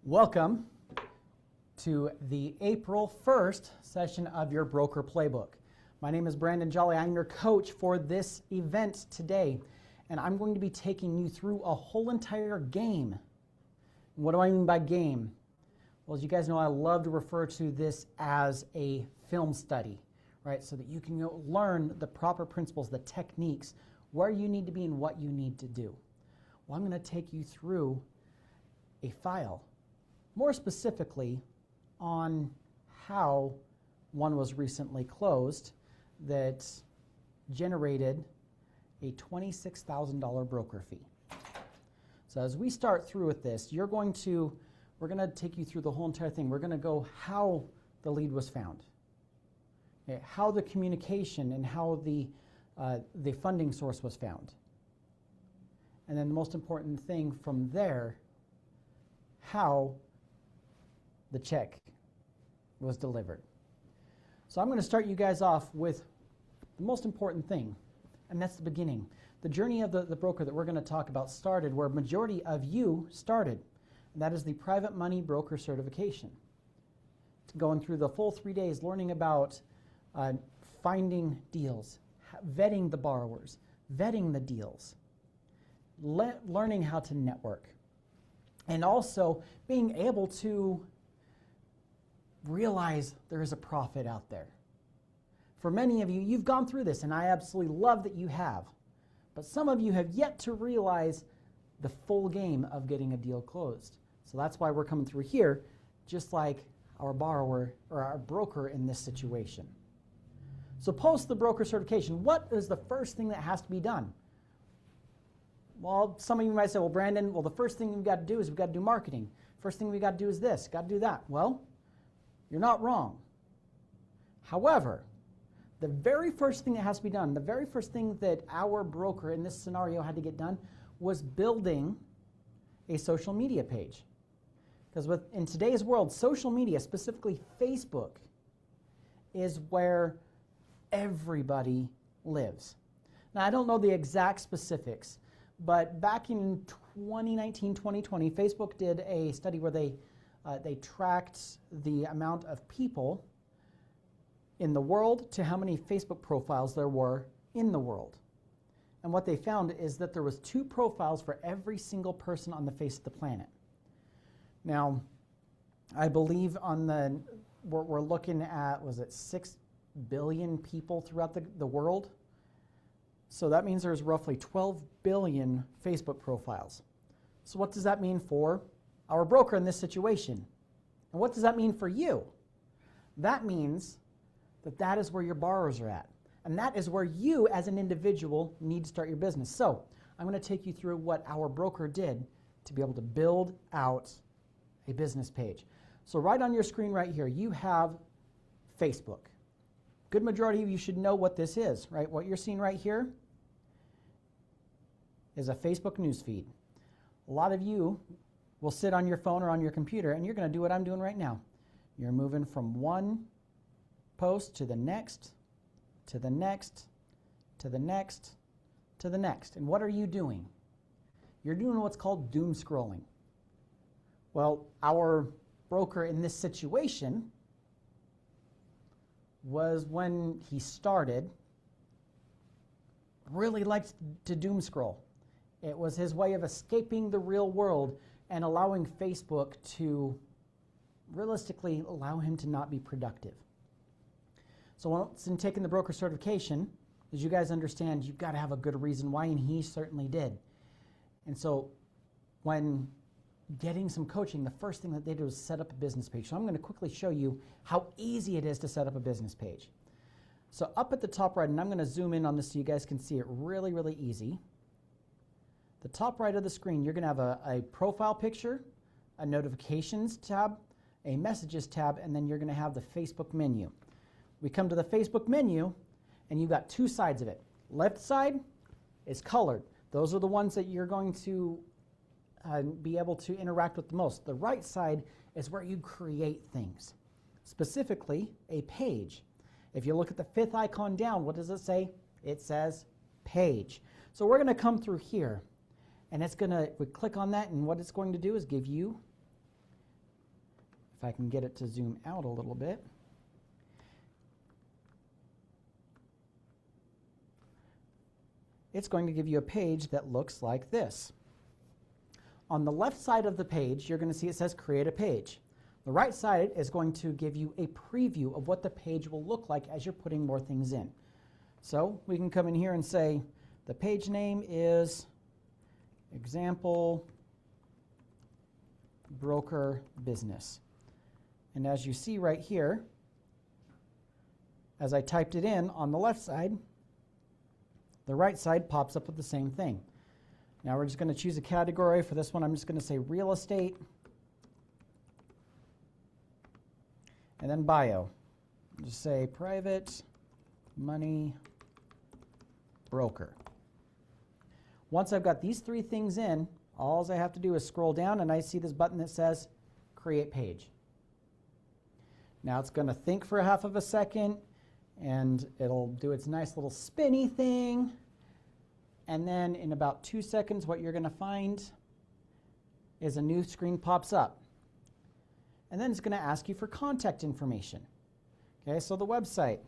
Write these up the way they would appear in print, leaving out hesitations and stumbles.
Welcome to the April 1st session of your Broker Playbook. My name is Brandon Jolly. I'm your coach for this event today, and I'm going to be taking you through a whole entire game. What do I mean by game? Well, as you guys know, I love to refer to this as a film study, right? So that you can learn the proper principles, the techniques, where you need to be and what you need to do. Well, I'm going to take you through a file, more specifically on how one was recently closed that generated a $26,000 broker fee. So as we start through with this, we're going to take you through the whole entire thing. We're going to go how the lead was found, okay, how the communication and how the funding source was found. And then the most important thing from there, how the check was delivered. So I'm going to start you guys off with the most important thing, and that's the beginning. The journey of the broker that we're going to talk about started where majority of you started, and that is the private money broker certification. Going through the full 3 days, learning about finding deals, vetting the borrowers, vetting the deals, learning how to network, and also being able to realize there is a profit out there. For many of you, you've gone through this, and I absolutely love that you have. But some of you have yet to realize the full game of getting a deal closed. So that's why we're coming through here, just like our borrower or our broker in this situation. So post the broker certification, what is the first thing that has to be done? Well, some of you might say, well, Brandon, the first thing we've got to do is we've got to do marketing. First thing we've got to do is this, got to do that. Well, you're not wrong. However, the very first thing that has to be done, the very first thing that our broker in this scenario had to get done was building a social media page. Because in today's world, social media, specifically Facebook, is where everybody lives. Now, I don't know the exact specifics, but back in 2019, 2020, Facebook did a study where they tracked the amount of people in the world to how many Facebook profiles there were in the world. And what they found is that there was 2 profiles for every single person on the face of the planet. Now, I believe we're looking at, was it 6 billion people throughout the world? So that means there's roughly 12 billion Facebook profiles. So what does that mean for our broker in this situation? And what does that mean for you? That means that is where your borrowers are at. And that is where you as an individual need to start your business. So I'm going to take you through what our broker did to be able to build out a business page. So right on your screen right here, you have Facebook. Good majority of you should know what this is, right? What you're seeing right here is a Facebook newsfeed. A lot of you will sit on your phone or on your computer, and you're going to do what I'm doing right now. You're moving from one post to the next, to the next, to the next, to the next. And what are you doing? You're doing what's called doom scrolling. Well, our broker in this situation was, when he started, really liked to doom scroll. It was his way of escaping the real world and allowing Facebook to realistically allow him to not be productive. So once in taking the broker certification, as you guys understand, you've got to have a good reason why, and he certainly did. And so when getting some coaching, the first thing that they did was set up a business page. So I'm going to quickly show you how easy it is to set up a business page. So up at the top right, and I'm going to zoom in on this so you guys can see it really, really easy. The top right of the screen, you're going to have a profile picture, a notifications tab, a messages tab, and then you're going to have the Facebook menu. We come to the Facebook menu, and you've got 2 sides of it. Left side is colored. Those are the ones that you're going to be able to interact with the most. The right side is where you create things, specifically a page. If you look at the 5th icon down, what does it say? It says page. So we're going to come through here, and it's going to, we click on that, and what it's going to do is give you If I can get it to zoom out a little bit. It's going to give you a page that looks like this. On the left side of the page, you're going to see it says create a page. The right side is going to give you a preview of what the page will look like as you're putting more things in. So we can come in here and say the page name is example broker business. And as you see right here, as I typed it in on the left side, the right side pops up with the same thing. Now we're just going to choose a category. For this one, I'm just going to say real estate. And then bio. Just say private money broker. Once I've got these three things in, all I have to do is scroll down and I see this button that says create page. Now it's going to think for half of a second and it'll do its nice little spinny thing. And then in about 2 seconds, what you're going to find is a new screen pops up. And then it's going to ask you for contact information. Okay, so the website,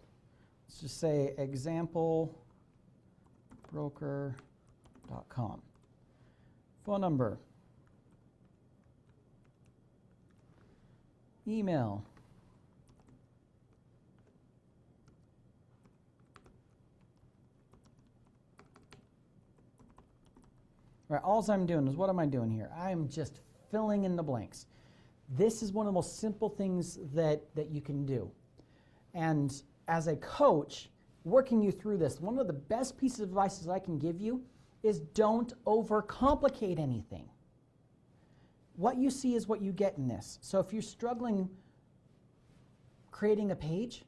let's just say examplebroker.com. Phone number, email, right, all I'm doing is, what am I doing here? I'm just filling in the blanks. This is one of the most simple things that you can do. And as a coach, working you through this, one of the best pieces of advice I can give you is don't overcomplicate anything. What you see is what you get in this. So if you're struggling creating a page,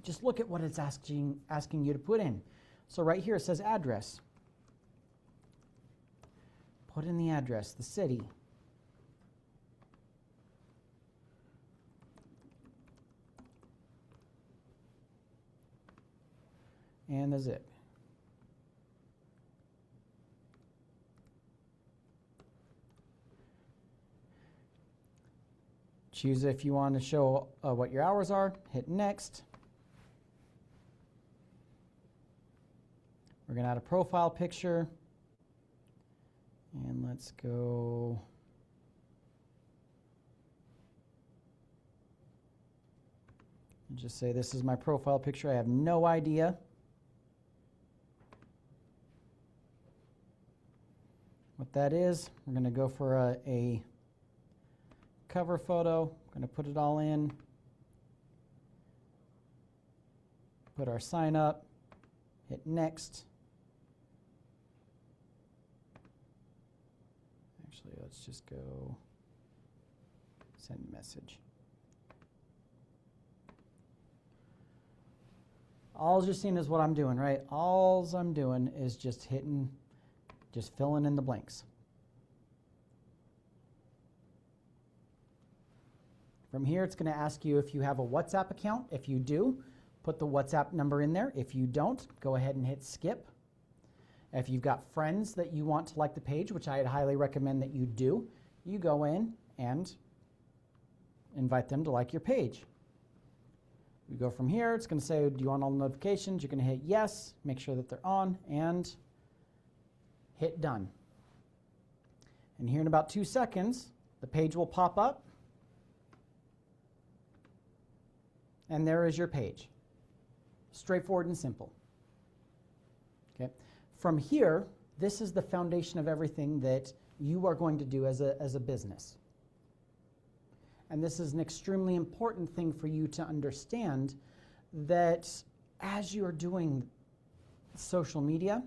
just look at what it's asking you to put in. So right here it says address. Put in the address, the city. And the zip. Choose if you want to show what your hours are. Hit next. We're going to add a profile picture. And let's go. And just say this is my profile picture. I have no idea what that is. We're going to go for a cover photo. I'm going to put it all in. Put our sign up. Hit next. Actually, let's just go send message. All you're seeing is what I'm doing, right? All I'm doing is just filling in the blanks. From here, it's going to ask you if you have a WhatsApp account. If you do, put the WhatsApp number in there. If you don't, go ahead and hit skip. If you've got friends that you want to like the page, which I'd highly recommend that you do, you go in and invite them to like your page. We go from here. It's going to say, do you want all notifications? You're going to hit yes, make sure that they're on, and hit done. And here in about 2 seconds, the page will pop up. And there is your page. Straightforward and simple. Okay. From here, this is the foundation of everything that you are going to do as a business. And this is an extremely important thing for you to understand, that as you're doing social media,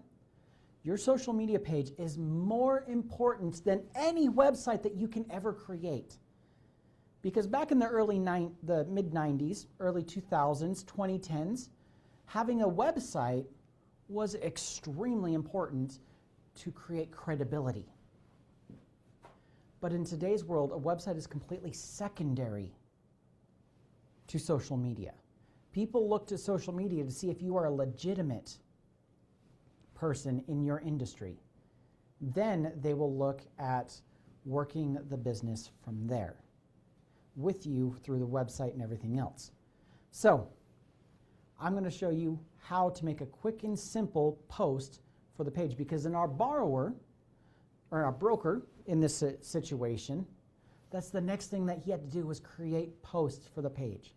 your social media page is more important than any website that you can ever create. Because back in the mid-90s, early 2000s, 2010s, having a website was extremely important to create credibility. But in today's world, a website is completely secondary to social media. People look to social media to see if you are a legitimate person in your industry. Then they will look at working the business from there. with you through the website and everything else. So I'm going to show you how to make a quick and simple post for the page, because in our borrower, or our broker in this situation, that's the next thing that he had to do was create posts for the page.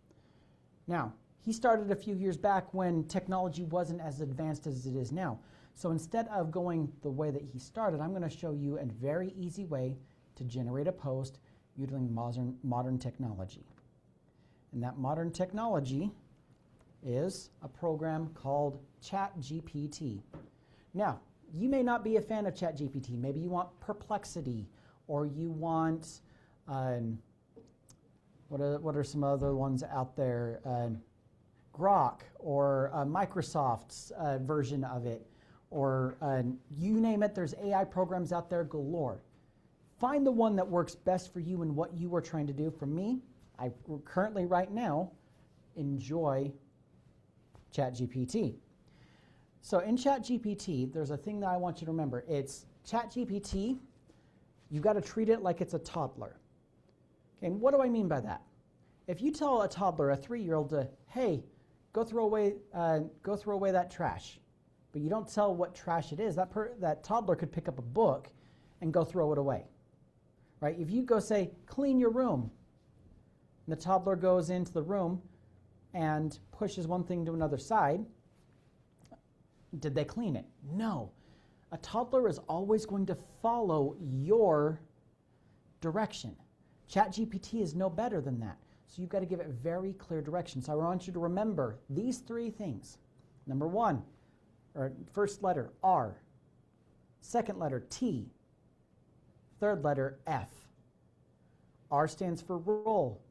Now, he started a few years back when technology wasn't as advanced as it is now. So instead of going the way that he started, I'm going to show you a very easy way to generate a post using modern technology. And that modern technology is a program called ChatGPT. Now, you may not be a fan of ChatGPT. Maybe you want Perplexity, or you want, what are some other ones out there? Grok, or Microsoft's version of it, or you name it. There's AI programs out there galore. Find the one that works best for you and what you are trying to do. For me, I currently right now enjoy ChatGPT. So in ChatGPT, there's a thing that I want you to remember. It's ChatGPT, you've got to treat it like it's a toddler. Okay, and what do I mean by that? If you tell a toddler, a 3-year-old, to, hey, go throw away that trash, but you don't tell what trash it is, that toddler could pick up a book and go throw it away. Right? If you go say, clean your room, and the toddler goes into the room and pushes one thing to another side, did they clean it? No. A toddler is always going to follow your direction. ChatGPT is no better than that. So you've got to give it very clear direction. So I want you to remember these 3 things. Number 1, or first letter, R. Second letter, T. Third letter, F. R stands for role.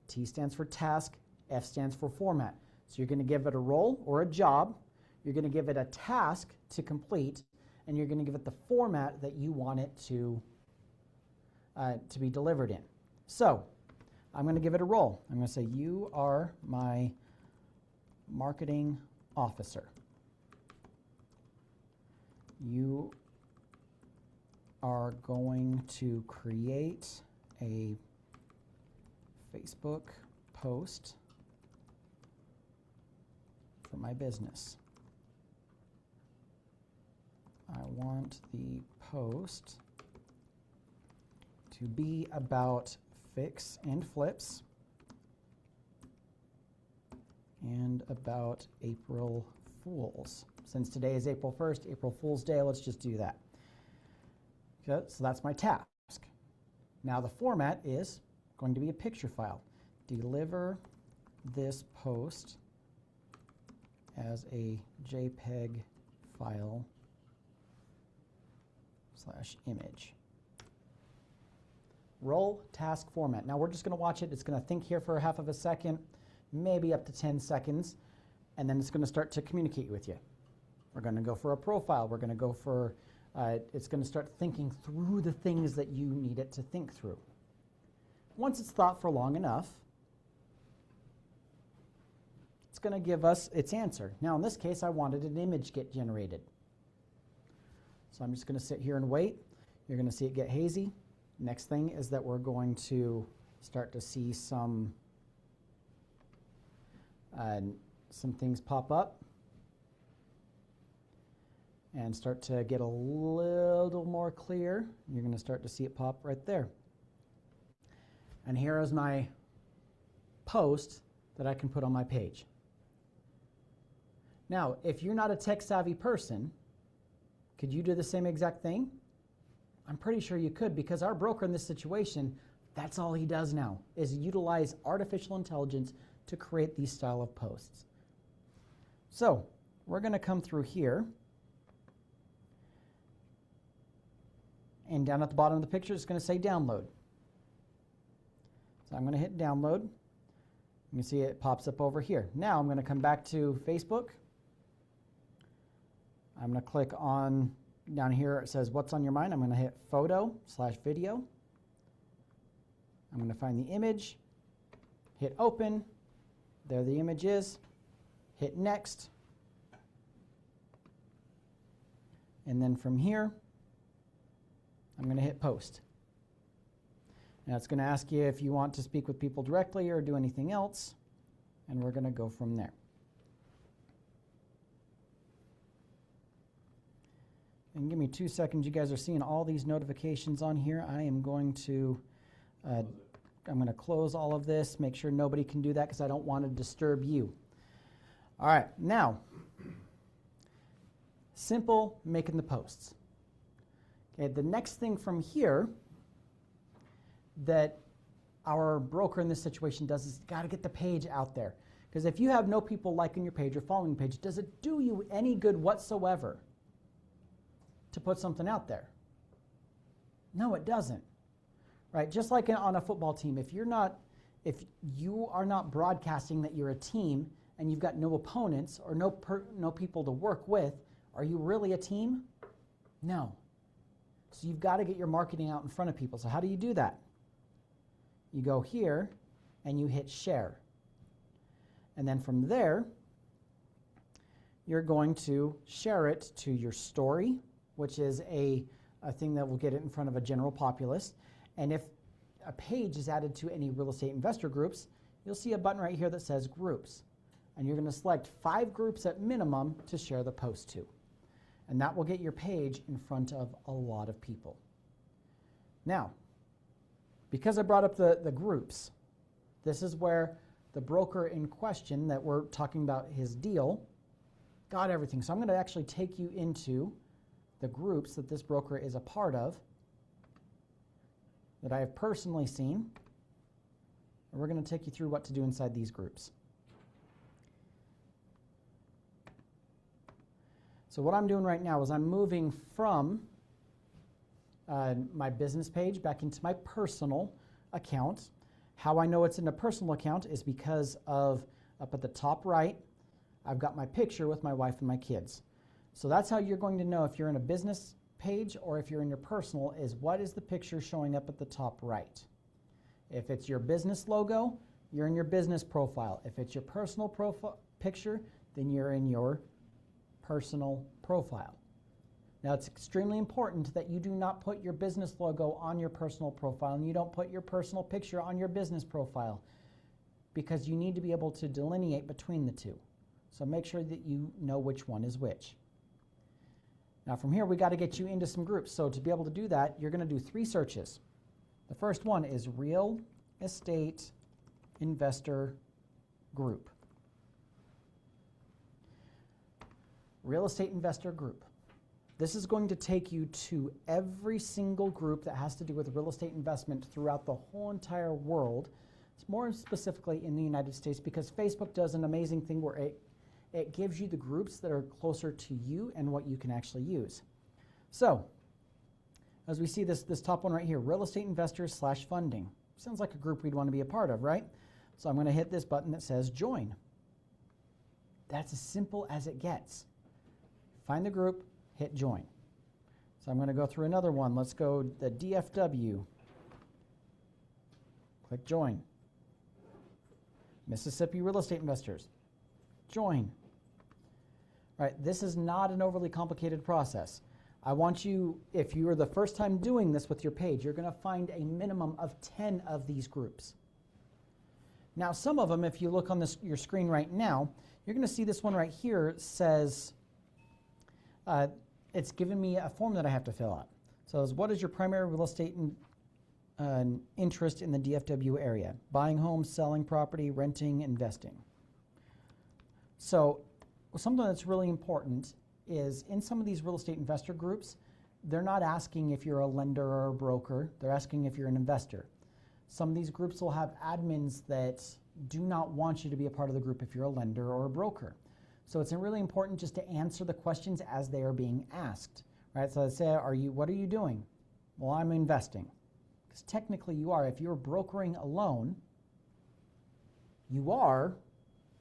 T stands for task. F stands for format. So you're going to give it a role or a job. You're going to give it a task to complete, and you're going to give it the format that you want it to be delivered in. So I'm going to give it a role. I'm going to say, you are my marketing officer. You are going to create a Facebook post for my business. I want the post to be about fix and flips and about April Fools. Since today is April 1st, April Fool's Day, let's just do that. Okay, so that's my task. Now the format is going to be a picture file. Deliver this post as a JPEG file / image. Role, task, format. Now we're just going to watch it. It's going to think here for half of a second, maybe up to 10 seconds, and then it's going to start to communicate with you. We're going to go for a profile. We're going to go for, it's going to start thinking through the things that you need it to think through. Once it's thought for long enough, it's going to give us its answer. Now in this case, I wanted an image get generated. So I'm just going to sit here and wait. You're going to see it get hazy. Next thing is that we're going to start to see some things pop up and start to get a little more clear. You're going to start to see it pop right there. And here is my post that I can put on my page. Now, if you're not a tech-savvy person, could you do the same exact thing? I'm pretty sure you could, because our broker in this situation, that's all he does now, is utilize artificial intelligence to create these style of posts. So we're going to come through here, and down at the bottom of the picture, it's going to say download. So I'm going to hit download. You can see it pops up over here. Now I'm going to come back to Facebook. I'm going to click on, down here it says what's on your mind. I'm going to hit photo/video. I'm going to find the image, hit open. There the image is. Hit next. And then from here, I'm going to hit post. Now it's going to ask you if you want to speak with people directly or do anything else, and we're going to go from there. And give me 2 seconds. You guys are seeing all these notifications on here. I am going to close all of this, make sure nobody can do that because I don't want to disturb you. All right, now, simple making the posts. Okay, the next thing from here that our broker in this situation does is got to get the page out there. Because if you have no people liking your page or following your page, does it do you any good whatsoever to put something out there? No, it doesn't. Right? Just like on a football team, if you are not broadcasting that you're a team and you've got no opponents or no people to work with, are you really a team? No. So you've got to get your marketing out in front of people. So how do you do that? You go here and you hit share. And then from there, you're going to share it to your story, which is a thing that will get it in front of a general populace. And if a page is added to any real estate investor groups, you'll see a button right here that says groups. And you're going to select 5 groups at minimum to share the post to. And that will get your page in front of a lot of people. Now, because I brought up the groups, this is where the broker in question that we're talking about his deal got everything. So I'm going to actually take you into the groups that this broker is a part of that I have personally seen. And we're going to take you through what to do inside these groups. So what I'm doing right now is I'm moving from my business page back into my personal account. How I know it's in a personal account is because of up at the top right, I've got my picture with my wife and my kids. So that's how you're going to know if you're in a business page or if you're in your personal, is what is the picture showing up at the top right. If it's your business logo, you're in your business profile. If it's your personal profile picture, then you're in your personal profile. Now it's extremely important that you do not put your business logo on your personal profile and you don't put your personal picture on your business profile, because you need to be able to delineate between the two. So make sure that you know which one is which. Now from here we got to get you into some groups. So to be able to do that, you're going to do 3 searches. The first one is real estate investor group. Real estate investor group. This is going to take you to every single group that has to do with real estate investment throughout the whole entire world. It's more specifically in the United States, because Facebook does an amazing thing where it gives you the groups that are closer to you and what you can actually use. So, as we see this top one right here, real estate investors / funding. Sounds like a group we'd want to be a part of, right? So I'm going to hit this button that says join. That's as simple as it gets. Find the group, hit join. So I'm going to go through another one. Let's go the DFW. Click join. Mississippi real estate investors. Join. Right, this is not an overly complicated process. I want you, if you are the first time doing this with your page, you're going to find a minimum of 10 of these groups. Now some of them, if you look on your screen right now, you're going to see this one right here says, it's given me a form that I have to fill out. So it's, what is your primary real estate interest in the DFW area? Buying homes, selling property, renting, investing. So something that's really important is in some of these real estate investor groups, they're not asking if you're a lender or a broker. They're asking if you're an investor. Some of these groups will have admins that do not want you to be a part of the group if you're a lender or a broker. So it's really important just to answer the questions as they are being asked, right? So let's say, what are you doing? Well, I'm investing. Because technically you are. If you're brokering a loan, you are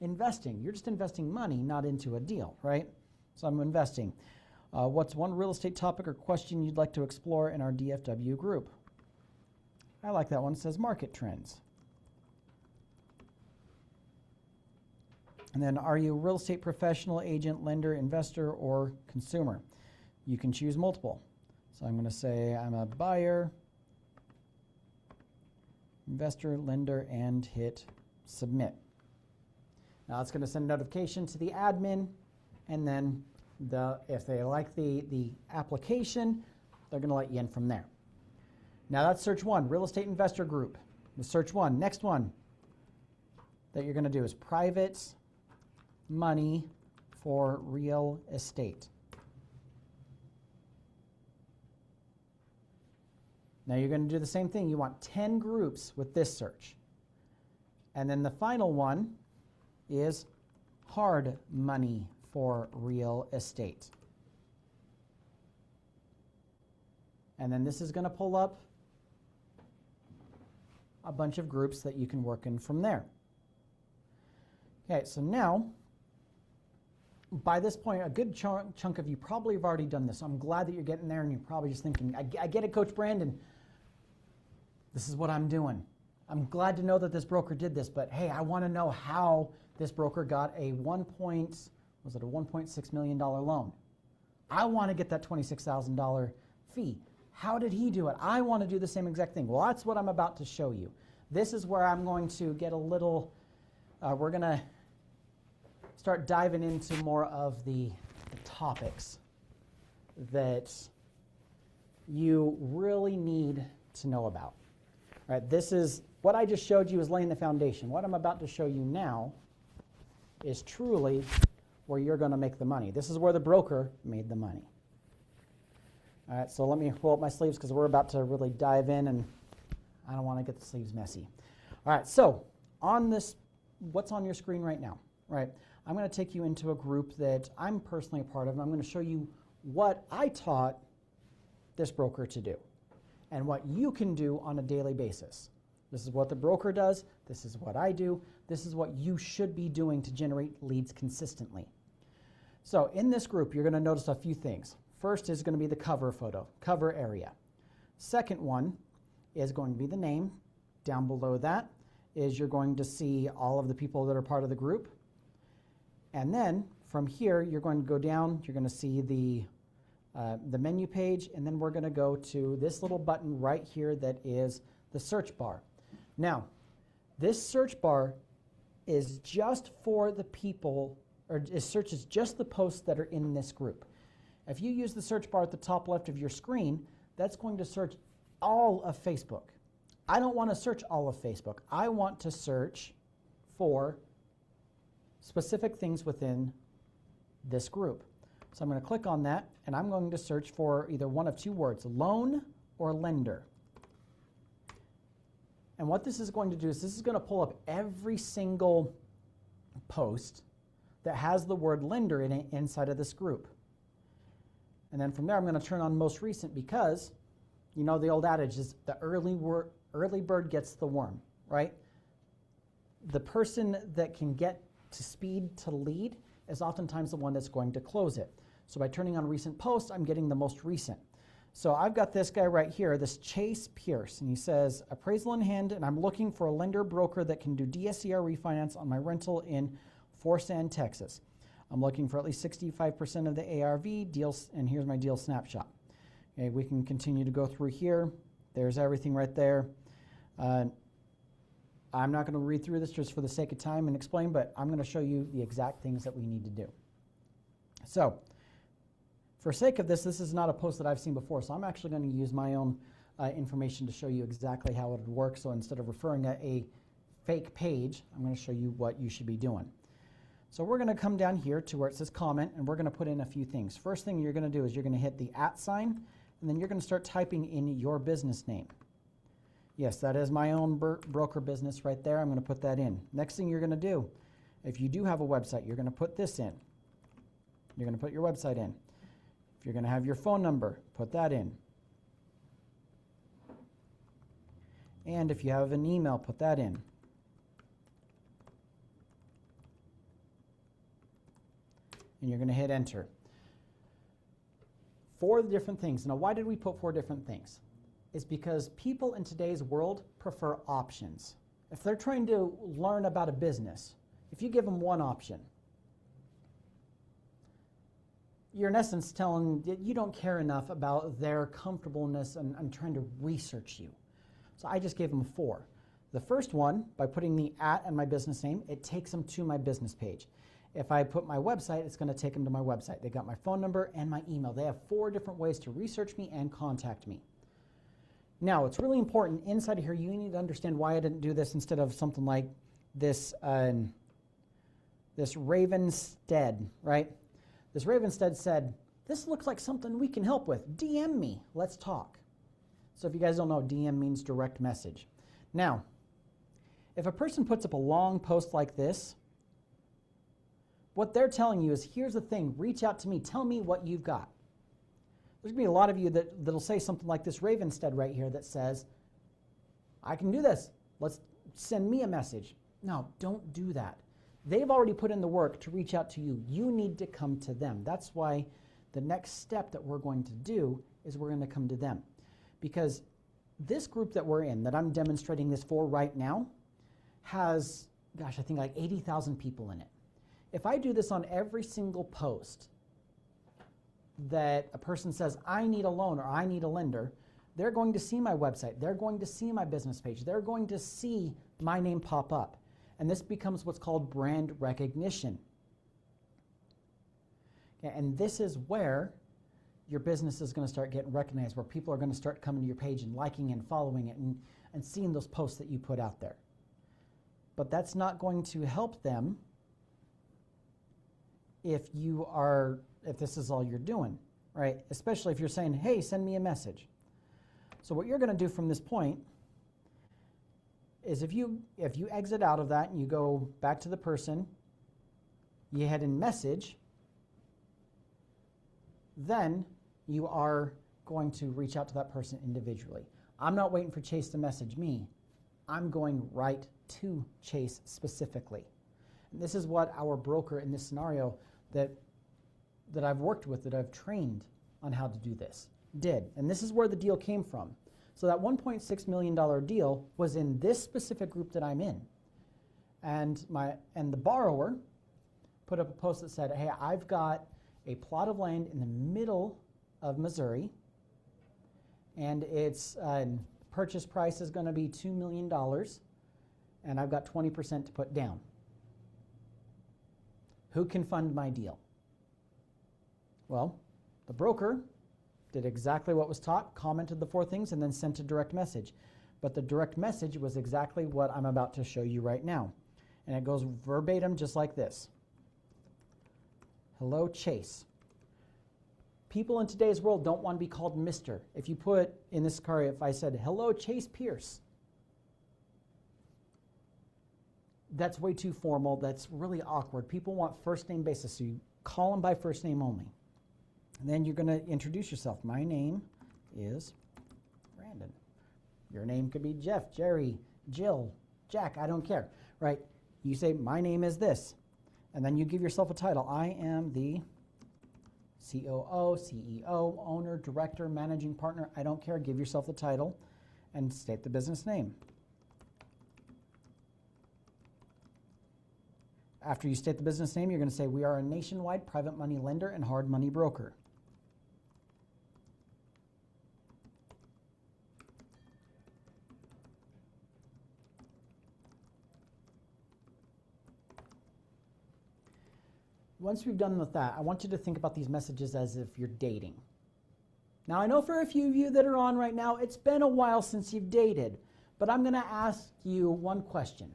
investing. You're just investing money, not into a deal, right? So I'm investing. What's one real estate topic or question you'd like to explore in our DFW group? I like that one. It says market trends. And then, are you a real estate professional, agent, lender, investor, or consumer? You can choose multiple. So I'm going to say I'm a buyer investor, lender, and hit submit. Now it's going to send a notification to the admin, and then if they like the application, they're going to let you in from there. Now that's search one, real estate investor group. The search one. Next one that you're going to do is private money for real estate. Now you're going to do the same thing. You want 10 groups with this search. And then the final one is hard money for real estate. And then this is going to pull up a bunch of groups that you can work in from there. Okay, so now, by this point, a good chunk of you probably have already done this. So I'm glad that you're getting there, and you're probably just thinking, I get it, Coach Brandon. This is what I'm doing. I'm glad to know that this broker did this, but hey, I want to know how this broker got a $1.6 million loan. I want to get that $26,000 fee. How did he do it? I want to do the same exact thing. Well, that's what I'm about to show you. This is where I'm going to get a little, we're going to start diving into more of the topics that you really need to know about. All right, this is, what I just showed you is laying the foundation. What I'm about to show you now is truly where you're going to make the money. This is where the broker made the money. All right, so let me roll up my sleeves because we're about to really dive in, and I don't want to get the sleeves messy. All right, so on this, what's on your screen right now? Right, I'm going to take you into a group that I'm personally a part of, and I'm going to show you what I taught this broker to do and what you can do on a daily basis. This is what the broker does. This is what I do. This is what you should be doing to generate leads consistently. So in this group, you're going to notice a few things. First is going to be the cover photo, cover area. Second one is going to be the name. Down below that is you're going to see all of the people that are part of the group. And then from here, you're going to go down, you're going to see the menu page, and then we're going to go to this little button right here that is the search bar. Now, this search bar is just for the people, or it searches just the posts that are in this group. If you use the search bar at the top left of your screen, that's going to search all of Facebook. I don't want to search all of Facebook. I want to search for specific things within this group. So I'm going to click on that, and I'm going to search for either one of two words, loan or lender. And what this is going to do is this is going to pull up every single post that has the word lender in it inside of this group. And then from there, I'm going to turn on most recent because, you know, the old adage is the early bird gets the worm, right? The person that can get to speed to lead is oftentimes the one that's going to close it. So by turning on recent posts, I'm getting the most recent. So I've got this guy right here, this Chase Pierce, and he says, appraisal in hand, and I'm looking for a lender broker that can do DSCR refinance on my rental in Forsan, Texas. I'm looking for at least 65% of the ARV deals, and here's my deal snapshot. Okay, we can continue to go through here. There's everything right there. I'm not going to read through this just for the sake of time and explain, but I'm going to show you the exact things that we need to do. So, for sake of this, this is not a post that I've seen before, so I'm actually going to use my own information to show you exactly how it would work. So instead of referring at a fake page, I'm going to show you what you should be doing. So we're going to come down here to where it says comment, and we're going to put in a few things. First thing you're going to do is you're going to hit the @ sign, and then you're going to start typing in your business name. Yes, that is my own broker business right there. I'm going to put that in. Next thing you're going to do, if you do have a website, you're going to put this in. You're going to put your website in. If you're going to have your phone number, put that in. And if you have an email, put that in. And you're going to hit enter. 4 different things. Now, why did we put 4 different things? It's because people in today's world prefer options. If they're trying to learn about a business, if you give them one option, you're in essence telling that you don't care enough about their comfortableness and trying to research you. So I just gave them 4. The first one, by putting the @ and my business name, it takes them to my business page. If I put my website, it's going to take them to my website. They got my phone number and my email. They have 4 different ways to research me and contact me. Now, it's really important inside of here, you need to understand why I didn't do this instead of something like this, this Ravenstead, right? This Ravenstead said, this looks like something we can help with. DM me. Let's talk. So if you guys don't know, DM means direct message. Now, if a person puts up a long post like this, what they're telling you is, here's the thing, reach out to me, tell me what you've got. There's going to be a lot of you that'll say something like this Ravenstead right here that says, I can do this. Let's send me a message. No, don't do that. They've already put in the work to reach out to you. You need to come to them. That's why the next step that we're going to do is we're going to come to them. Because this group that we're in, that I'm demonstrating this for right now, has, gosh, I think like 80,000 people in it. If I do this on every single post that a person says, I need a loan or I need a lender, they're going to see my website. They're going to see my business page. They're going to see my name pop up. And this becomes what's called brand recognition. Okay, and this is where your business is going to start getting recognized, where people are going to start coming to your page and liking and following it and seeing those posts that you put out there. But that's not going to help them if this is all you're doing, right? Especially if you're saying, hey, send me a message. So what you're going to do from this point is if you exit out of that and you go back to the person, you head in message, then you are going to reach out to that person individually. I'm not waiting for Chase to message me. I'm going right to Chase specifically. And this is what our broker in this scenario that I've worked with, that I've trained on how to do this, did. And this is where the deal came from. So that $1.6 million deal was in this specific group that I'm in. And the borrower put up a post that said, hey, I've got a plot of land in the middle of Missouri, and its purchase price is going to be $2 million, and I've got 20% to put down. Who can fund my deal? Well, the broker did exactly what was taught, commented the 4 things, and then sent a direct message. But the direct message was exactly what I'm about to show you right now. And it goes verbatim just like this. Hello, Chase. People in today's world don't want to be called Mr. If you put in this car, if I said, hello, Chase Pierce, that's way too formal. That's really awkward. People want first name basis, so you call them by first name only. And then you're going to introduce yourself. My name is Brandon. Your name could be Jeff, Jerry, Jill, Jack, I don't care, right? You say, my name is this. And then you give yourself a title. I am the COO, CEO, owner, director, managing partner. I don't care. Give yourself the title and state the business name. After you state the business name, you're going to say, we are a nationwide private money lender and hard money broker. Once we've done with that, I want you to think about these messages as if you're dating. Now, I know for a few of you that are on right now, it's been a while since you've dated, but I'm going to ask you one question.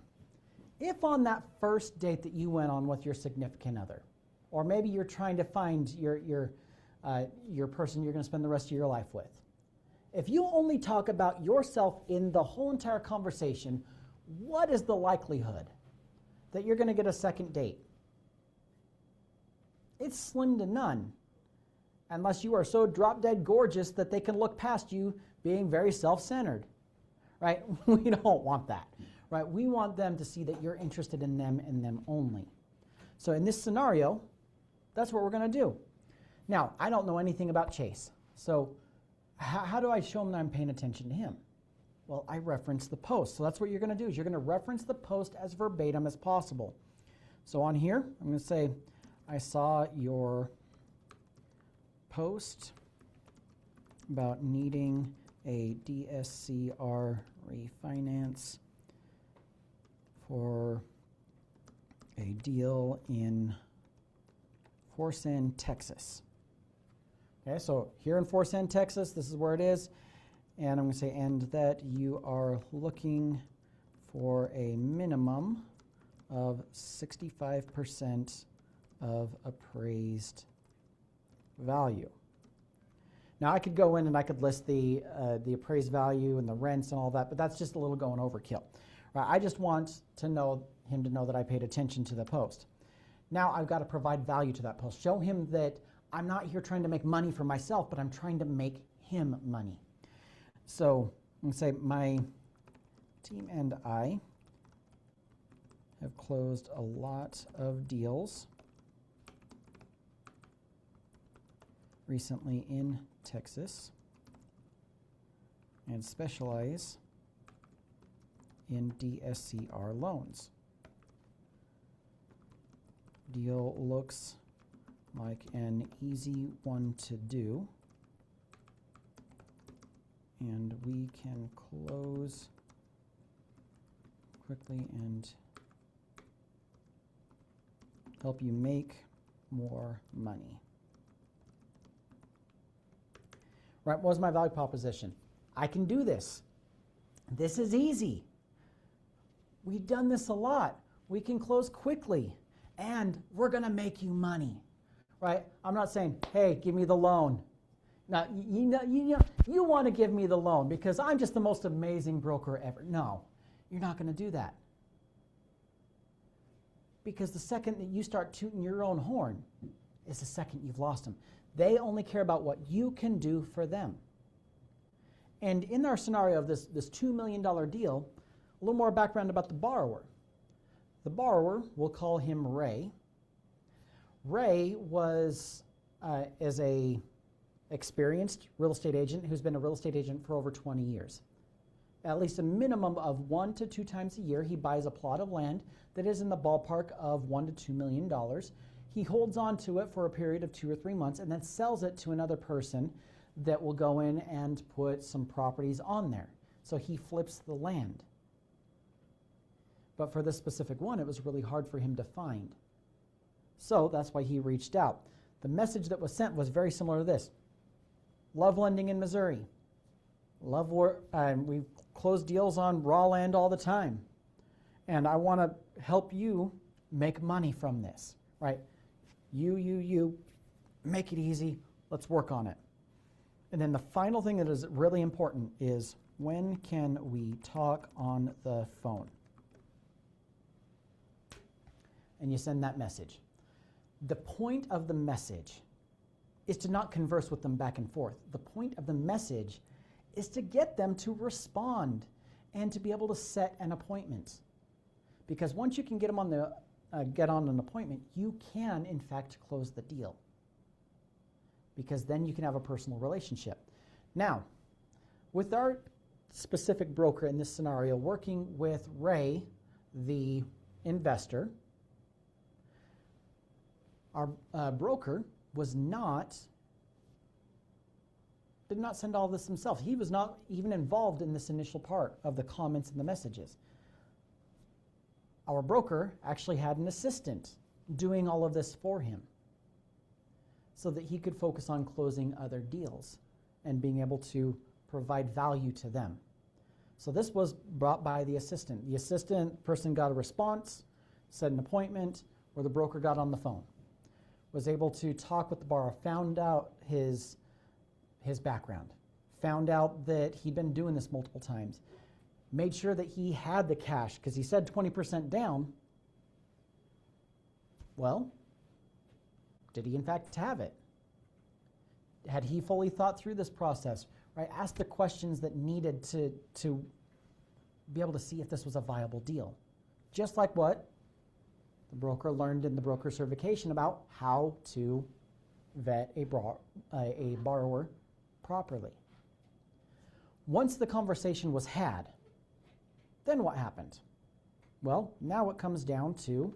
If on that first date that you went on with your significant other, or maybe you're trying to find your person you're going to spend the rest of your life with, if you only talk about yourself in the whole entire conversation, what is the likelihood that you're going to get a second date? It's slim to none, unless you are so drop-dead gorgeous that they can look past you being very self-centered, right? We don't want that, right? We want them to see that you're interested in them and them only. So in this scenario, that's what we're going to do. Now, I don't know anything about Chase, so how do I show him that I'm paying attention to him? Well, I reference the post. So that's what you're going to do, is you're going to reference the post as verbatim as possible. So on here, I'm going to say, I saw your post about needing a DSCR refinance for a deal in Forsan, Texas. Okay, so here in Forsan, Texas, this is where it is. And I'm going to say, and that you are looking for a minimum of 65% of appraised value. Now I could go in and I could list the appraised value and the rents and all that, but that's just a little going overkill. Right? I just want to know him to know that I paid attention to the post. Now I've got to provide value to that post. Show him that I'm not here trying to make money for myself, but I'm trying to make him money. So I'm going to say my team and I have closed a lot of deals recently in Texas and specialize in DSCR loans. Deal looks like an easy one to do, and we can close quickly and help you make more money. Right, what was my value proposition? I can do this. This is easy. We've done this a lot. We can close quickly, and we're going to make you money. Right? I'm not saying, hey, give me the loan. Now, you want to give me the loan because I'm just the most amazing broker ever. No, you're not going to do that. Because the second that you start tooting your own horn is the second you've lost them. They only care about what you can do for them. And in our scenario of this $2 million deal, a little more background about the borrower. The borrower, we'll call him Ray. Ray was is a experienced real estate agent who's been a real estate agent for over 20 years. At least a minimum of 1 to 2 times a year, he buys a plot of land that is in the ballpark of $1 to $2 million. He holds on to it for a period of 2 or 3 months and then sells it to another person that will go in and put some properties on there. So he flips the land. But for this specific one, it was really hard for him to find. So that's why he reached out. The message that was sent was very similar to this. Love lending in Missouri. We close deals on raw land all the time. And I want to help you make money from this, right? You, make it easy. Let's work on it. And then the final thing that is really important is, when can we talk on the phone? And you send that message. The point of the message is to not converse with them back and forth. The point of the message is to get them to respond and to be able to set an appointment. Because once you can get them on get on an appointment, you can in fact close the deal. Because then you can have a personal relationship. Now, with our specific broker in this scenario, working with Ray, the investor, our broker did not send all this himself. He was not even involved in this initial part of the comments and the messages. Our broker actually had an assistant doing all of this for him so that he could focus on closing other deals and being able to provide value to them. So this was brought by the assistant. The assistant person got a response, set an appointment, or the broker got on the phone, was able to talk with the borrower, found out his background, found out that he'd been doing this multiple times, made sure that he had the cash, because he said 20% down. Well, did he in fact have it? Had he fully thought through this process? Right? Ask the questions that needed to be able to see if this was a viable deal. Just like what the broker learned in the broker certification about how to vet a borrower properly. Once the conversation was had, then what happened? Well, now it comes down to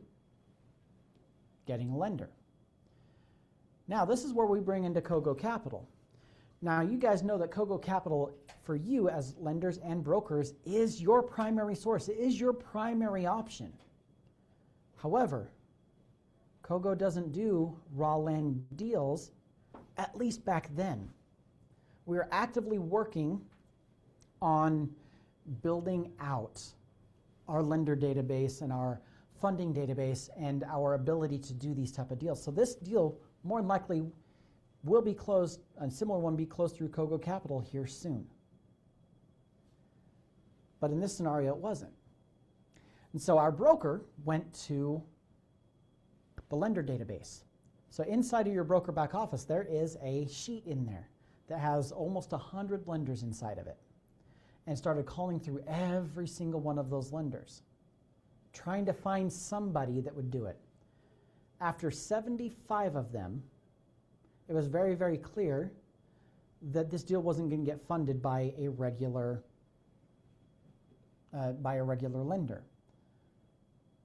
getting a lender. Now, this is where we bring into Cogo Capital. Now, you guys know that Cogo Capital for you as lenders and brokers is your primary source. It is your primary option. However, Cogo doesn't do raw land deals, at least back then. We are actively working on building out our lender database and our funding database and our ability to do these type of deals. So this deal more than likely will be closed, a similar one be closed through Cogo Capital here soon. But in this scenario, it wasn't. And so our broker went to the lender database. So inside of your broker back office, there is a sheet in there that has almost 100 lenders inside of it, and started calling through every single one of those lenders, trying to find somebody that would do it. After 75 of them, it was very, very clear that this deal wasn't going to get funded by a regular lender.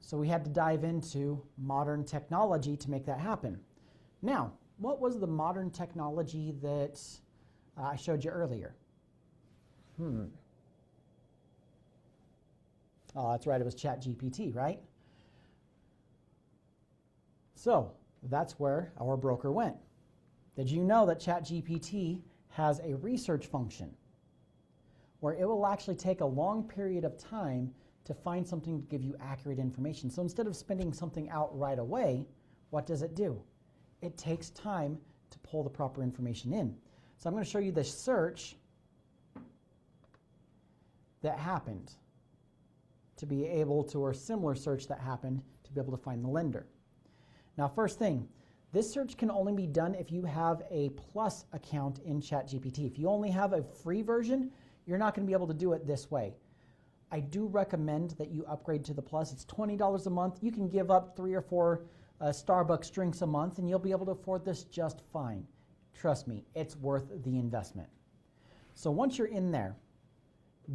So we had to dive into modern technology to make that happen. Now, what was the modern technology that I showed you earlier? Oh, that's right, it was ChatGPT, right? So that's where our broker went. Did you know that ChatGPT has a research function where it will actually take a long period of time to find something to give you accurate information? So instead of spitting something out right away, what does it do? It takes time to pull the proper information in. So I'm going to show you the search that happened to be able to, or similar search that happened to be able to find the lender. Now, first thing, this search can only be done if you have a Plus account in ChatGPT. If you only have a free version, you're not going to be able to do it this way. I do recommend that you upgrade to the Plus. It's $20 a month. You can give up 3 or 4 Starbucks drinks a month, and you'll be able to afford this just fine. Trust me, it's worth the investment. So once you're in there,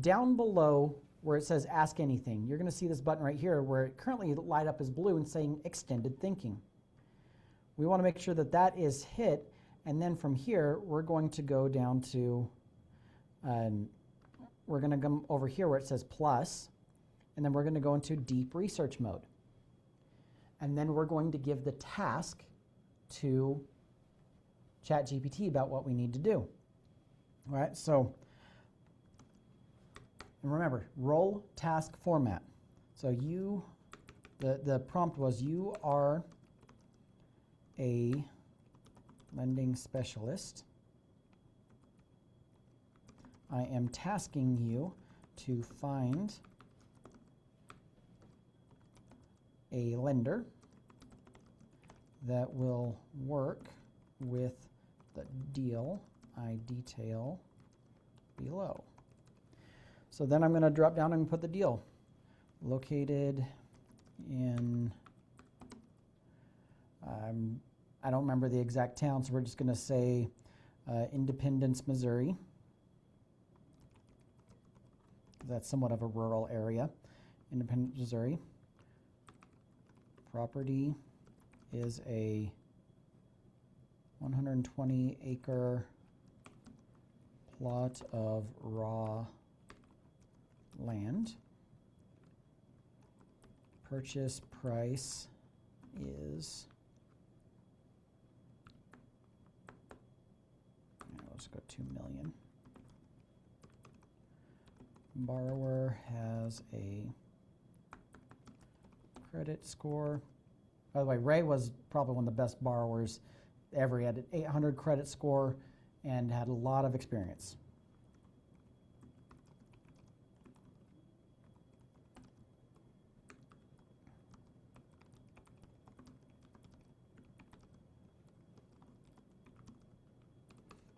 down below where it says Ask Anything, you're going to see this button right here where it currently light up as blue and saying Extended Thinking. We want to make sure that that is hit, and then from here we're going to go down to, we're going to come over here where it says Plus, and then we're going to go into Deep Research Mode. And then we're going to give the task to ChatGPT about what we need to do. All right, so, and remember, role task format. So the prompt was, you are a lending specialist. I am tasking you to find a lender that will work with the deal I detail below. So then I'm going to drop down and put the deal. Located in, I don't remember the exact town, so we're just going to say Independence, Missouri. That's somewhat of a rural area. Independence, Missouri. Property is a 120-acre plot of raw land. Purchase price is, let's go 2 million. Borrower has a credit score. By the way, Ray was probably one of the best borrowers ever. He had an 800 credit score and had a lot of experience.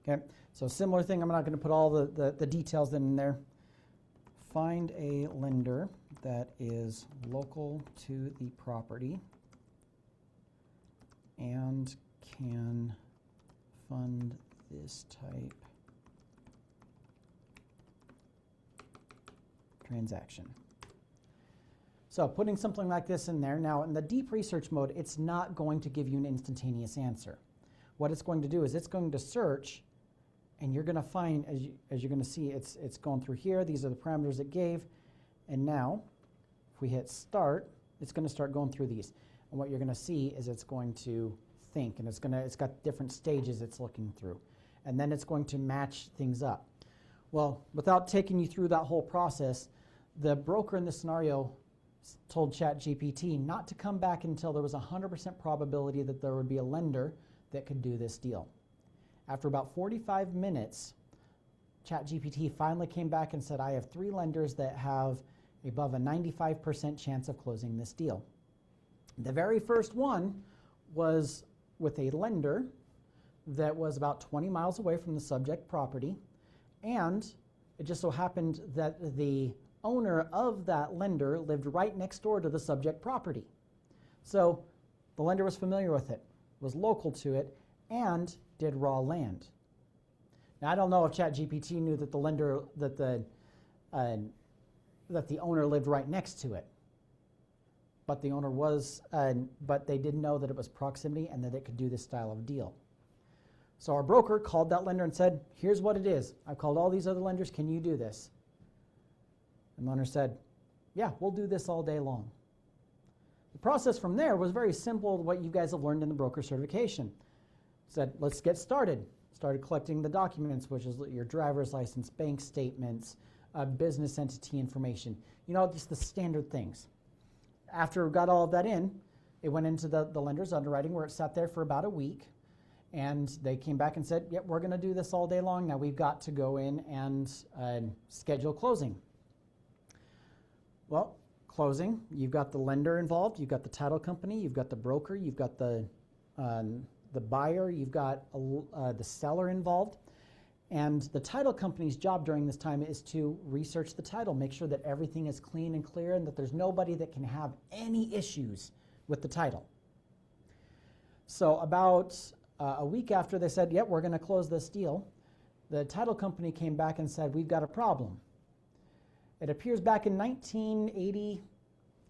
Okay, so similar thing, I'm not going to put all the details in there. Find a lender that is local to the property and can fund this type transaction. So putting something like this in there. Now in the deep research mode, it's not going to give you an instantaneous answer. What it's going to do is it's going to search And you're going to find, as you're going to see, it's going through here. These are the parameters it gave. And now, if we hit start, it's going to start going through these. And what you're going to see is it's going to think, and it's got different stages it's looking through. And then it's going to match things up. Well, without taking you through that whole process, the broker in this scenario told ChatGPT not to come back until there was a 100% probability that there would be a lender that could do this deal. After about 45 minutes, ChatGPT finally came back and said, I have 3 lenders that have above a 95% chance of closing this deal. The very first one was with a lender that was about 20 miles away from the subject property, and it just so happened that the owner of that lender lived right next door to the subject property. So the lender was familiar with it, was local to it, and did raw land. Now, I don't know if ChatGPT knew that the lender, that the owner lived right next to it, but the owner was, but they didn't know that it was proximity and that it could do this style of deal. So our broker called that lender and said, here's what it is. I've called all these other lenders. Can you do this? And the lender said, yeah, we'll do this all day long. The process from there was very simple, what you guys have learned in the broker certification. Said, let's get started. Started collecting the documents, which is your driver's license, bank statements, business entity information. You know, just the standard things. After we got all of that in, it went into the lender's underwriting where it sat there for about a week. And they came back and said, yep, we're going to do this all day long. Now we've got to go in and schedule closing. Well, closing, you've got the lender involved, you've got the title company, you've got the broker, you've got the buyer, you've got the seller involved. And the title company's job during this time is to research the title, make sure that everything is clean and clear and that there's nobody that can have any issues with the title. So about a week after they said, yep, we're going to close this deal, the title company came back and said, we've got a problem. It appears back in 1980,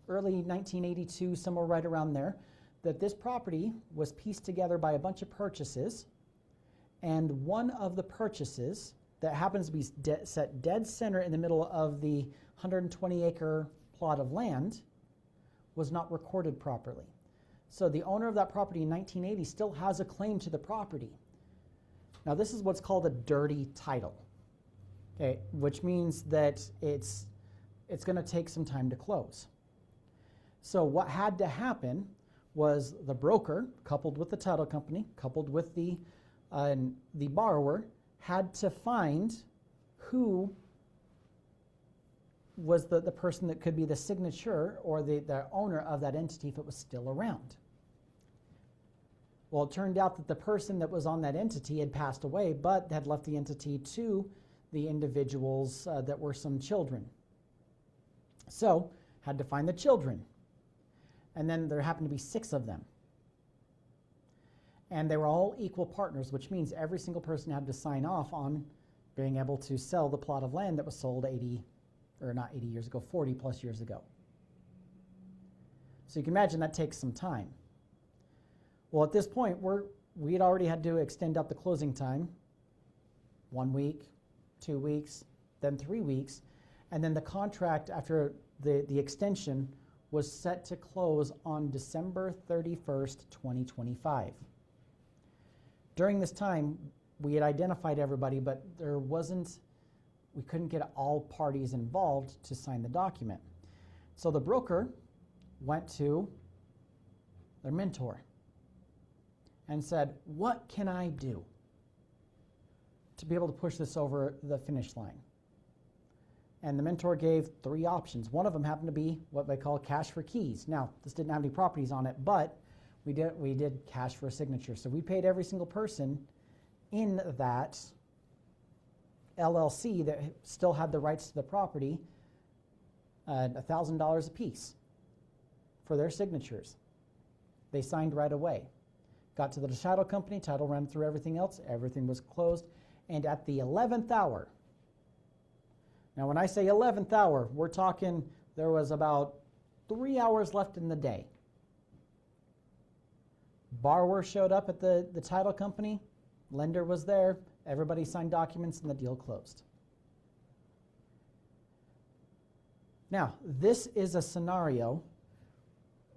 early 1982, somewhere right around there, that this property was pieced together by a bunch of purchases, and one of the purchases that happens to be set dead center in the middle of the 120-acre plot of land was not recorded properly. So the owner of that property in 1980 still has a claim to the property. Now this is what's called a dirty title, okay, which means that it's going to take some time to close. So what had to happen was the broker, coupled with the title company, coupled with the borrower, had to find who was the person that could be the signature or the owner of that entity if it was still around. Well, it turned out that the person that was on that entity had passed away, but had left the entity to the individuals that were some children. So, had to find the children. And then there happened to be 6 of them. And they were all equal partners, which means every single person had to sign off on being able to sell the plot of land that was sold 40 plus years ago. So you can imagine that takes some time. Well, at this point, we had already had to extend out the closing time 1 week, 2 weeks, then 3 weeks, and then the contract after the extension was set to close on December 31st, 2025. During this time, we had identified everybody, but we couldn't get all parties involved to sign the document. So the broker went to their mentor and said, what can I do to be able to push this over the finish line? And the mentor gave 3 options. One of them happened to be what they call cash for keys. Now, this didn't have any properties on it, but we did cash for a signature. So we paid every single person in that LLC that still had the rights to the property $1,000 a piece for their signatures. They signed right away. Got to the title company, title ran through everything else, everything was closed, and at the 11th hour, now when I say 11th hour, we're talking there was about 3 hours left in the day. Borrower showed up at the title company, lender was there, Everybody signed documents and the deal closed. Now, this is a scenario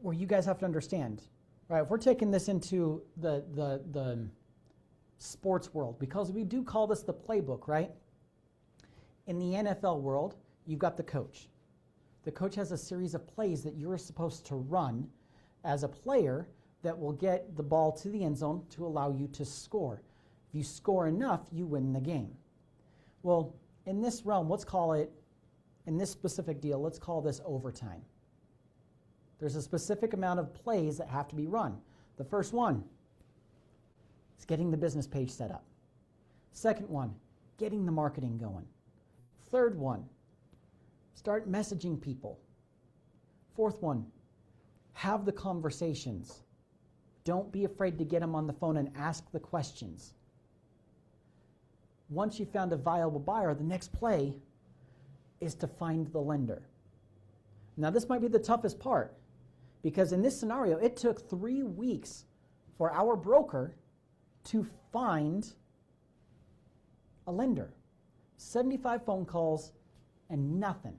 where you guys have to understand, right? If we're taking this into the sports world, because we do call this the playbook, right? In the NFL world, you've got the coach. The coach has a series of plays that you're supposed to run as a player that will get the ball to the end zone to allow you to score. If you score enough, you win the game. Well, in this realm, let's call it, in this specific deal, let's call this overtime. There's a specific amount of plays that have to be run. The first one is getting the business page set up. Second one, getting the marketing going. Third one, start messaging people. Fourth one, have the conversations. Don't be afraid to get them on the phone and ask the questions. Once you found a viable buyer, the next play is to find the lender. Now, this might be the toughest part, because in this scenario, it took 3 weeks for our broker to find a lender. 75 phone calls and nothing.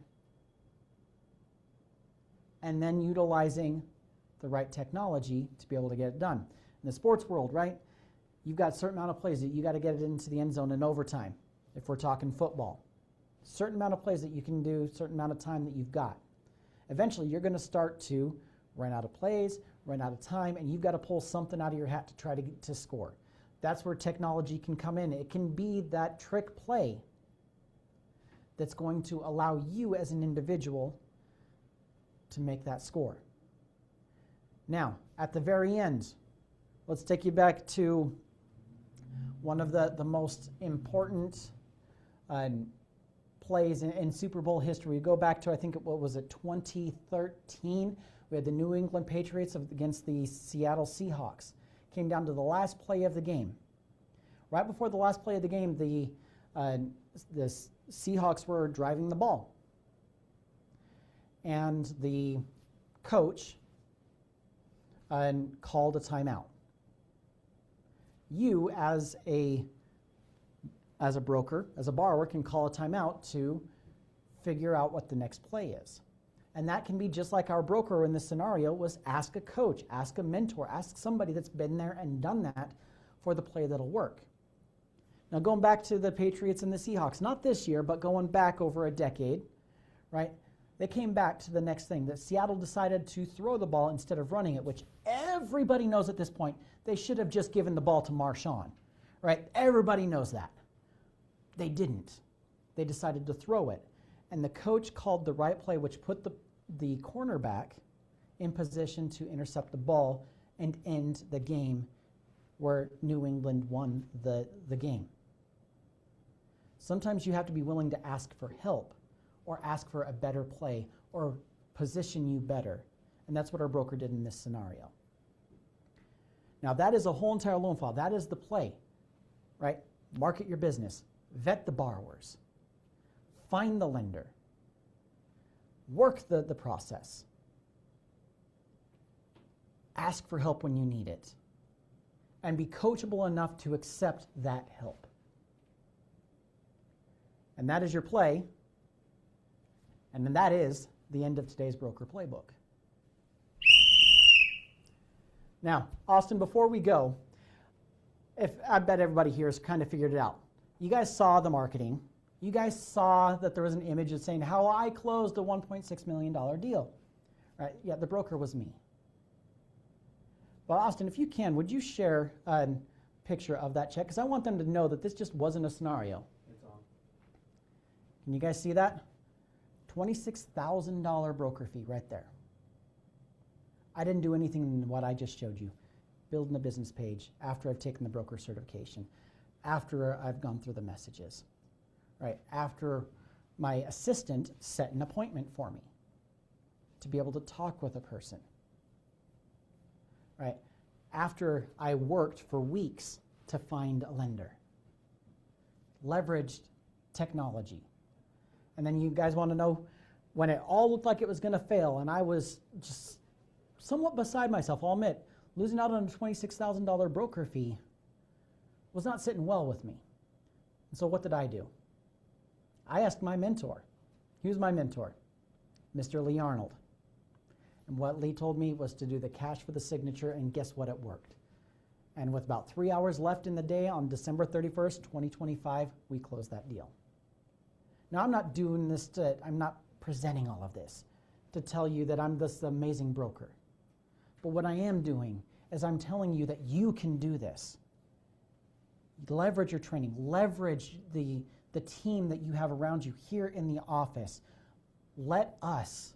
And then utilizing the right technology to be able to get it done. In the sports world, right, you've got a certain amount of plays that you got to get it into the end zone in overtime, if we're talking football. Certain amount of plays that you can do, certain amount of time that you've got. Eventually, you're going to start to run out of plays, run out of time, and you've got to pull something out of your hat to try to score. That's where technology can come in. It can be that trick play that's going to allow you as an individual to make that score. Now, at the very end, let's take you back to one of the most important plays in Super Bowl history. We go back to, I think, what was it, 2013? We had the New England Patriots against the Seattle Seahawks. Came down to the last play of the game. Right before the last play of the game, the Seahawks were driving the ball. And the coach called a timeout. You, as a broker, as a borrower, can call a timeout to figure out what the next play is. And that can be just like our broker in this scenario was ask a coach, ask a mentor, ask somebody that's been there and done that for the play that'll work. Now, going back to the Patriots and the Seahawks, not this year, but going back over a decade, right? They came back to the next thing, that Seattle decided to throw the ball instead of running it, which everybody knows at this point they should have just given the ball to Marshawn, right? Everybody knows that. They didn't. They decided to throw it. And the coach called the right play, which put the cornerback in position to intercept the ball and end the game where New England won the game. Sometimes you have to be willing to ask for help or ask for a better play or position you better. And that's what our broker did in this scenario. Now, that is a whole entire loan file. That is the play, right? Market your business. Vet the borrowers. Find the lender. Work the process. Ask for help when you need it. And be coachable enough to accept that help. And that is your play. And then that is the end of today's Broker Playbook. Now, Austin, before we go, I bet everybody here has kind of figured it out. You guys saw the marketing. You guys saw that there was an image of saying how I closed a $1.6 million deal. Right? Yeah, the broker was me. Well, Austin, if you can, would you share a picture of that check? Because I want them to know that this just wasn't a scenario. It's on. Can you guys see that? $26,000 broker fee right there. I didn't do anything in what I just showed you. Building a business page after I've taken the broker certification, after I've gone through the messages, right? After my assistant set an appointment for me to be able to talk with a person, right? After I worked for weeks to find a lender, leveraged technology. And then you guys want to know when it all looked like it was going to fail and I was just somewhat beside myself, I'll admit, losing out on a $26,000 broker fee was not sitting well with me. And so what did I do? I asked my mentor. He was my mentor, Mr. Lee Arnold. And what Lee told me was to do the cash for the signature, and guess what? It worked. And with about 3 hours left in the day on December 31st, 2025, we closed that deal. Now, I'm not doing this I'm not presenting all of this to tell you that I'm this amazing broker. But what I am doing is I'm telling you that you can do this. Leverage your training, leverage the team that you have around you here in the office. Let us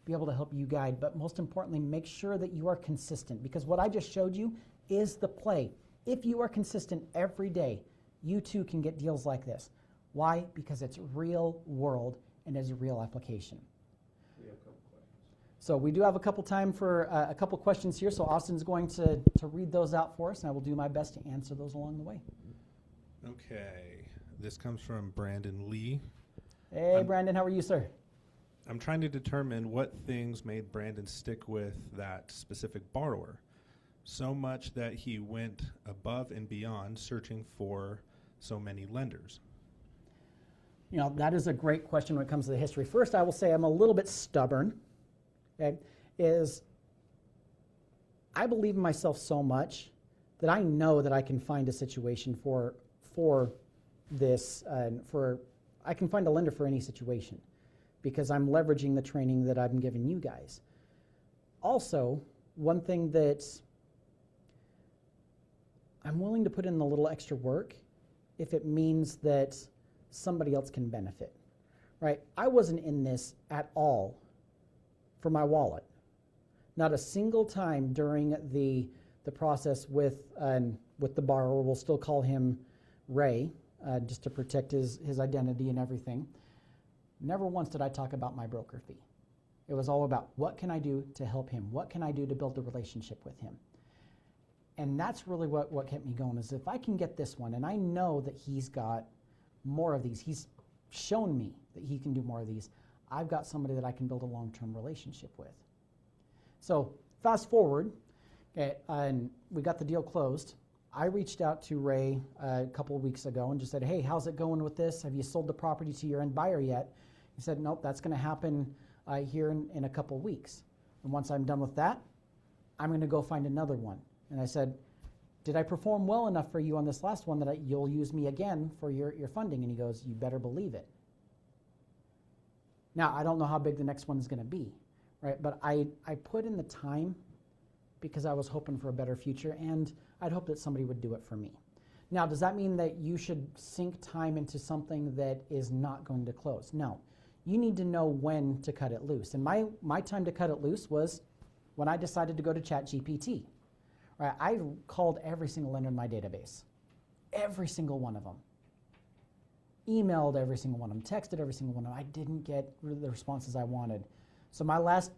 be able to help you guide, but most importantly, make sure that you are consistent, because what I just showed you is the play. If you are consistent every day, you too can get deals like this. Why? Because it's real world and is a real application. We have a couple questions. So we do have a couple time for a couple questions here, so Austin's going to read those out for us, and I will do my best to answer those along the way. Okay, this comes from Brandon Lee. Hey, Brandon, how are you, sir? I'm trying to determine what things made Brandon stick with that specific borrower, so much that he went above and beyond searching for so many lenders. You know, that is a great question when it comes to the history. First, I will say I'm a little bit stubborn, okay, I believe in myself so much that I know that I can find a situation for this, I can find a lender for any situation because I'm leveraging the training that I'm giving you guys. Also, one thing that I'm willing to put in a little extra work if it means that somebody else can benefit, right? I wasn't in this at all for my wallet. Not a single time during the process with the borrower, we'll still call him Ray, just to protect his identity and everything. Never once did I talk about my broker fee. It was all about what can I do to help him? What can I do to build a relationship with him? And that's really what kept me going, is if I can get this one, and I know that he's got more of these, he's shown me that he can do more of these, I've got somebody that I can build a long-term relationship with. So fast forward, okay, and we got the deal closed. I reached out to Ray a couple of weeks ago and just said, hey, how's it going with this? Have you sold the property to your end buyer yet? He said, nope, that's going to happen here in a couple of weeks. And once I'm done with that, I'm going to go find another one. And I said, did I perform well enough for you on this last one that you'll use me again for your funding? And he goes, you better believe it. Now, I don't know how big the next one is going to be, right? But I put in the time because I was hoping for a better future, and I'd hope that somebody would do it for me. Now, does that mean that you should sink time into something that is not going to close? No. You need to know when to cut it loose. And my time to cut it loose was when I decided to go to ChatGPT. Right? I called every single lender in my database, every single one of them. Emailed every single one of them, texted every single one of them. I didn't get the responses I wanted. So my last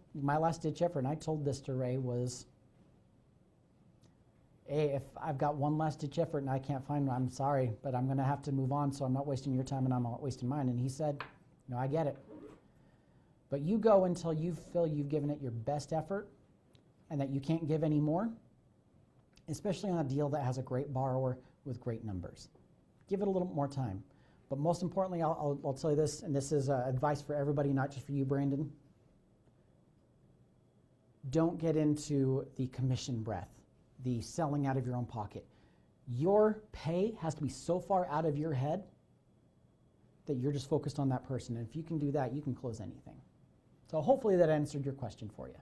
ditch effort, and I told this to Ray, was, hey, if I've got one last ditch effort and I can't find one, I'm sorry, but I'm going to have to move on, so I'm not wasting your time and I'm not wasting mine. And he said, no, I get it. But you go until you feel you've given it your best effort and that you can't give any more, especially on a deal that has a great borrower with great numbers. Give it a little more time. But most importantly, I'll tell you this, and this is advice for everybody, not just for you, Brandon. Don't get into the commission breath, the selling out of your own pocket. Your pay has to be so far out of your head that you're just focused on that person. And if you can do that, you can close anything. So hopefully that answered your question for you.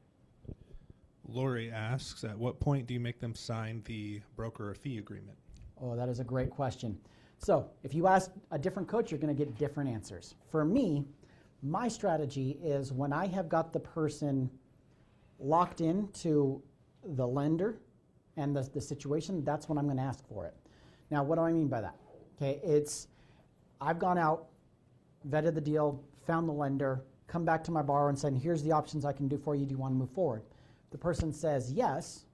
Lori asks, at what point do you make them sign the broker fee agreement? Oh, that is a great question. So if you ask a different coach, you're going to get different answers. For me, my strategy is when I have got the person locked into the lender and the situation, that's when I'm going to ask for it. Now, what do I mean by that? Okay, I've gone out, vetted the deal, found the lender, come back to my borrower and said, here's the options I can do for you. Do you want to move forward? The person says yes.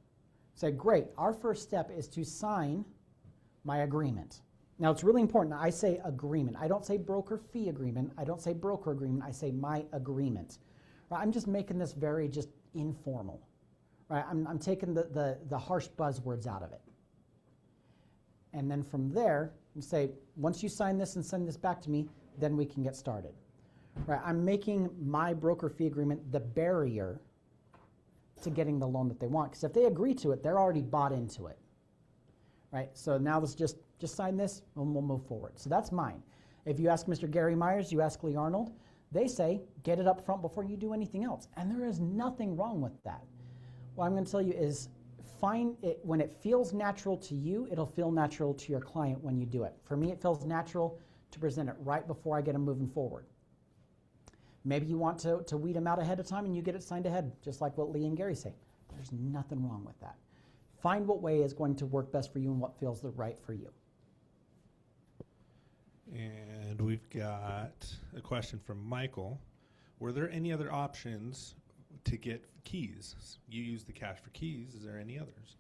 Say, great. Our first step is to sign my agreement. Now, it's really important. I say agreement. I don't say broker fee agreement. I don't say broker agreement. I say my agreement. Right? I'm just making this very just informal. Right? I'm taking the harsh buzzwords out of it. And then from there, and say, once you sign this and send this back to me, then we can get started. Right? I'm making my broker fee agreement the barrier to getting the loan that they want. Because if they agree to it, they're already bought into it. Right? So now let's just sign this and we'll move forward. So that's mine. If you ask Mr. Gary Myers, you ask Lee Arnold, they say get it up front before you do anything else. And there is nothing wrong with that. What I'm going to tell you is find it when it feels natural to you, it'll feel natural to your client when you do it. For me, it feels natural to present it right before I get them moving forward. Maybe you want to weed them out ahead of time and you get it signed ahead, just like what Lee and Gary say. There's nothing wrong with that. Find what way is going to work best for you and what feels the right for you. And we've got a question from Michael. Were there any other options to get keys? You use the cash for keys. Is there any others?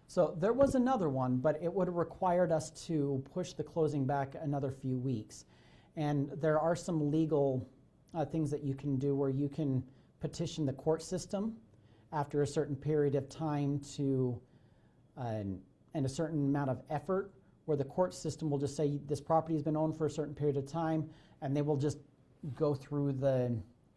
So there was another one, but it would have required us to push the closing back another few weeks. And there are some legal things that you can do where you can petition the court system after a certain period of time to and a certain amount of effort, where the court system will just say this property has been owned for a certain period of time, and they will just go through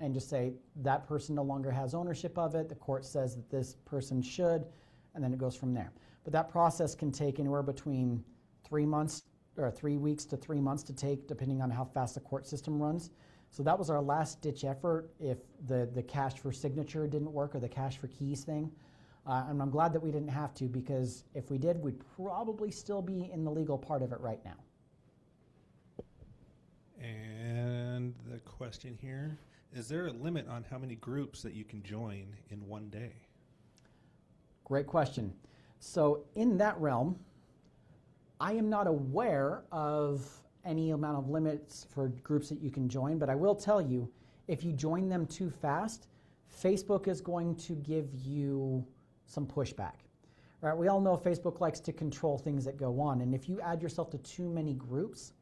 and just say that person no longer has ownership of it. The court says that this person should, and then it goes from there. But that process can take anywhere between 3 months or 3 weeks to 3 months to take, depending on how fast the court system runs. So that was our last ditch effort if the cash for signature didn't work or the cash for keys thing. And I'm glad that we didn't have to, because if we did, we'd probably still be in the legal part of it right now. And the question here, is there a limit on how many groups that you can join in one day? Great question. So in that realm, I am not aware of any amount of limits for groups that you can join, but I will tell you, if you join them too fast, Facebook is going to give you some pushback. Right? We all know Facebook likes to control things that go on, and if you add yourself to too many groups,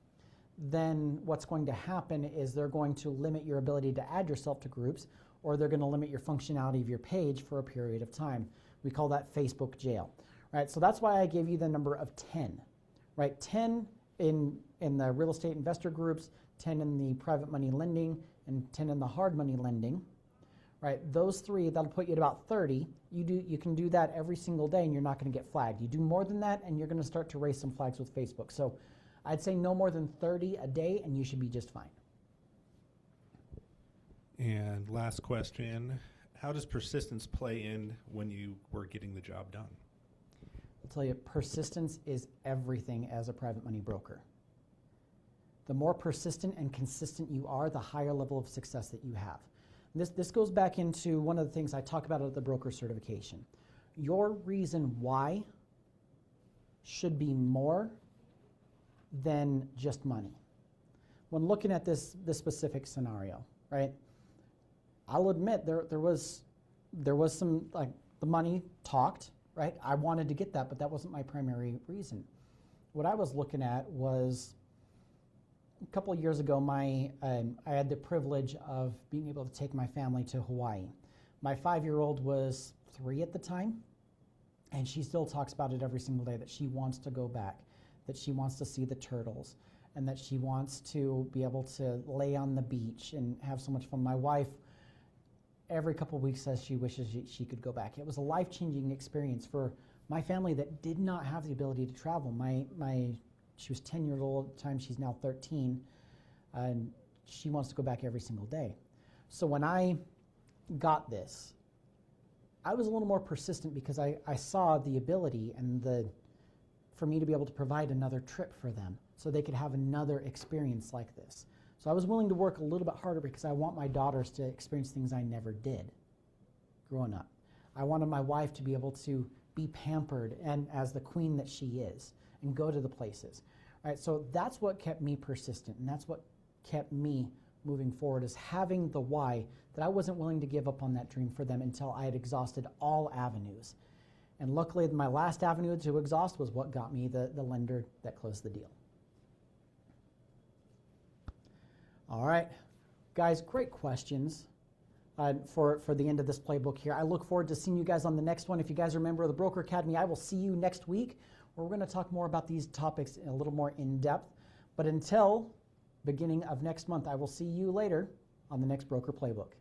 then what's going to happen is they're going to limit your ability to add yourself to groups, or they're going to limit your functionality of your page for a period of time. We call that Facebook jail. Right? So that's why I gave you the number of 10. Right? 10 in the real estate investor groups, 10 in the private money lending, and 10 in the hard money lending. Right? Those three, that'll put you at about 30. You can do that every single day and you're not going to get flagged. You do more than that and you're going to start to raise some flags with Facebook. So I'd say no more than 30 a day and you should be just fine. And last question, how does persistence play in when you were getting the job done? I'll tell you, persistence is everything as a private money broker. The more persistent and consistent you are, the higher level of success that you have. This goes back into one of the things I talk about at the broker certification. Your reason why should be more than just money. When looking at this specific scenario, right? I'll admit there was some, like, the money talked, right? I wanted to get that, but that wasn't my primary reason. What I was looking at was, a couple of years ago, I had the privilege of being able to take my family to Hawaii. My 5-year-old was 3 at the time, and she still talks about it every single day, that she wants to go back, that she wants to see the turtles, and that she wants to be able to lay on the beach and have so much fun. My wife, every couple of weeks, says she wishes she could go back. It was a life-changing experience for my family that did not have the ability to travel. She was 10 years old at the time, she's now 13, and she wants to go back every single day. So when I got this, I was a little more persistent because I saw the ability and for me to be able to provide another trip for them so they could have another experience like this. So I was willing to work a little bit harder because I want my daughters to experience things I never did growing up. I wanted my wife to be able to be pampered and as the queen that she is, and go to the places. All right, so that's what kept me persistent, and that's what kept me moving forward, is having the why, that I wasn't willing to give up on that dream for them until I had exhausted all avenues. And luckily, my last avenue to exhaust was what got me the lender that closed the deal. All right, guys, great questions for the end of this playbook here. I look forward to seeing you guys on the next one. If you guys are a member of the Broker Academy, I will see you next week where we're going to talk more about these topics in a little more in depth. But until beginning of next month, I will see you later on the next Broker Playbook.